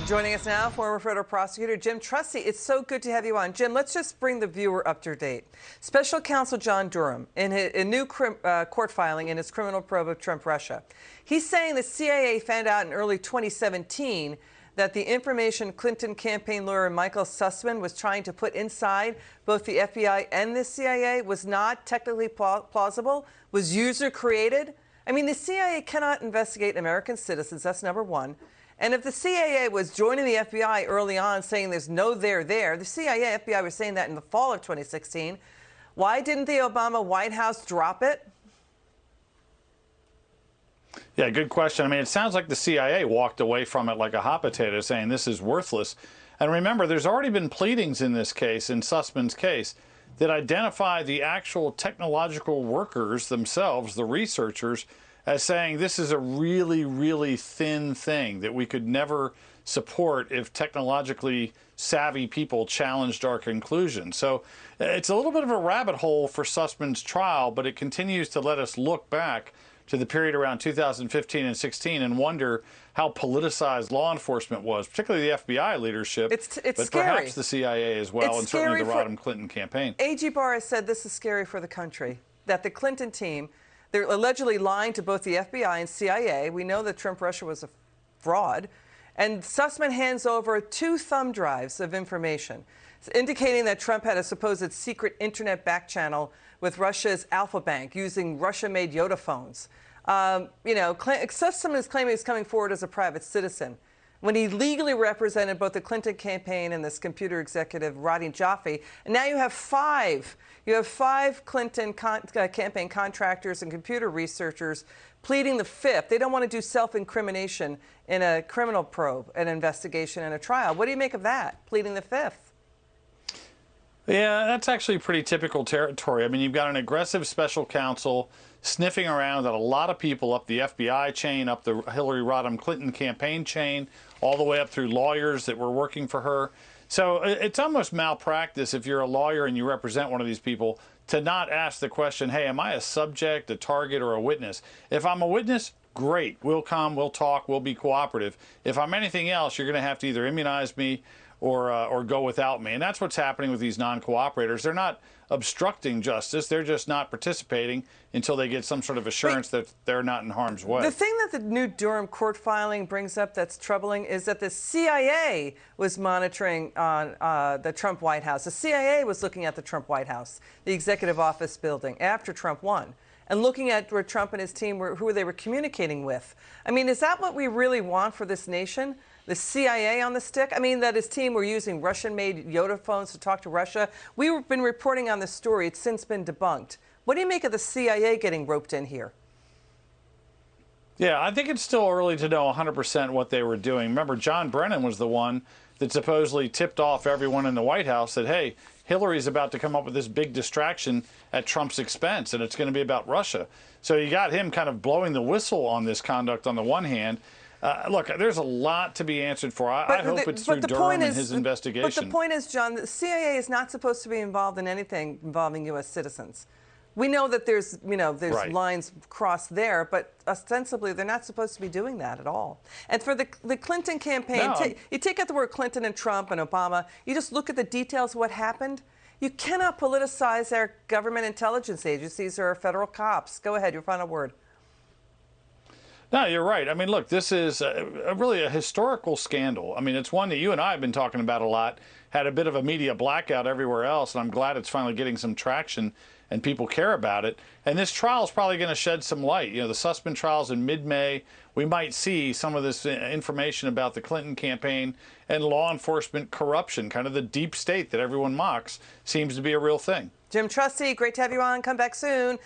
Joining us now, former federal prosecutor Jim Trusty. It's so good to have you on. Jim, let's just bring the viewer up to date. Special counsel John Durham, in a new court filing in his criminal probe of Trump-Russia, he's saying the CIA found out in early 2017 that the information Clinton campaign lawyer Michael Sussman was trying to put inside both the FBI and the CIA was not technically plausible, was user-created. I mean, the CIA cannot investigate American citizens, that's number one. And if the CIA was joining the FBI early on saying there's no there there, the CIA, FBI was saying that in the fall of 2016, why didn't the Obama White House drop it? Yeah, good question. I mean, it sounds like the CIA walked away from it like a hot potato, saying this is worthless. And remember, there's already been pleadings in this case, in Sussman's case, that identify the actual technological workers themselves, the researchers, as saying this is a really, really thin thing that we could never support if technologically savvy people challenged our conclusion. So it's a little bit of a rabbit hole for Sussman's trial, but it continues to let us look back to the period around 2015 and 16 and wonder how politicized law enforcement was, particularly the FBI leadership, it's but scary. Perhaps the CIA as well, it's and certainly the Rodham Clinton campaign. A.G. Barr has said this is scary for the country, that the Clinton team, they're allegedly lying to both the FBI and CIA. We know that Trump-Russia was a fraud. And Sussman hands over 2 thumb drives of information, indicating that Trump had a supposed secret internet back channel with Russia's Alpha Bank using Russia-made Yoda phones. Sussman is claiming he's coming forward as a private citizen when he legally represented both the Clinton campaign and this computer executive, Rodney Jaffe. And now you have 5. You have 5 Clinton campaign contractors and computer researchers pleading the 5th. They don't want to do self-incrimination in a criminal probe, an investigation, and a trial. What do you make of that, pleading the 5th? Yeah, that's actually pretty typical territory. I mean, you've got an aggressive special counsel sniffing around at a lot of people up the FBI chain, up the Hillary Rodham Clinton campaign chain, all the way up through lawyers that were working for her. So it's almost malpractice if you're a lawyer and you represent one of these people to not ask the question, hey, am I a subject, a target, or a witness? If I'm a witness, great. We'll come, we'll talk, we'll be cooperative. If I'm anything else, you're going to have to either immunize me or go without me. And that's what's happening with these non-cooperators. They're not obstructing justice. They're just not participating until they get some sort of assurance that they're not in harm's way. The thing that the new Durham court filing brings up that's troubling is that the CIA was monitoring the Trump White House. The CIA was looking at the Trump White House, the executive office building, after Trump won, and looking at where Trump and his team were, who they were communicating with. I mean, is that what we really want for this nation? The CIA on the stick? I mean, that his team were using Russian-made Yoda phones to talk to Russia. We've been reporting on this story. It's since been debunked. What do you make of the CIA getting roped in here? Yeah, I think it's still early to know 100% what they were doing. Remember, John Brennan was the one that supposedly tipped off everyone in the White House that, hey, Hillary's about to come up with this big distraction at Trump's expense, and it's going to be about Russia. So you got him kind of blowing the whistle on this conduct on the one hand. Look, there's a lot to be answered for. I hope it's through Durham and his investigation. But the point is, John, the CIA is not supposed to be involved in anything involving U.S. citizens. We know that there's Right. lines crossed there, but ostensibly they're not supposed to be doing that at all. And for the Clinton campaign, No. you take out the word Clinton and Trump and Obama, you just look at the details of what happened. You cannot politicize our government intelligence agencies or our federal cops. Go ahead, your final word. No, you're right. I mean, look, this is really a historical scandal. I mean, it's one that you and I have been talking about a lot, had a bit of a media blackout everywhere else, and I'm glad it's finally getting some traction and people care about it. And this trial is probably going to shed some light. You know, the Sussman trial's in mid-May. We might see some of this information about the Clinton campaign and law enforcement corruption, kind of the deep state that everyone mocks, seems to be a real thing. Jim Trusty, great to have you on. Come back soon.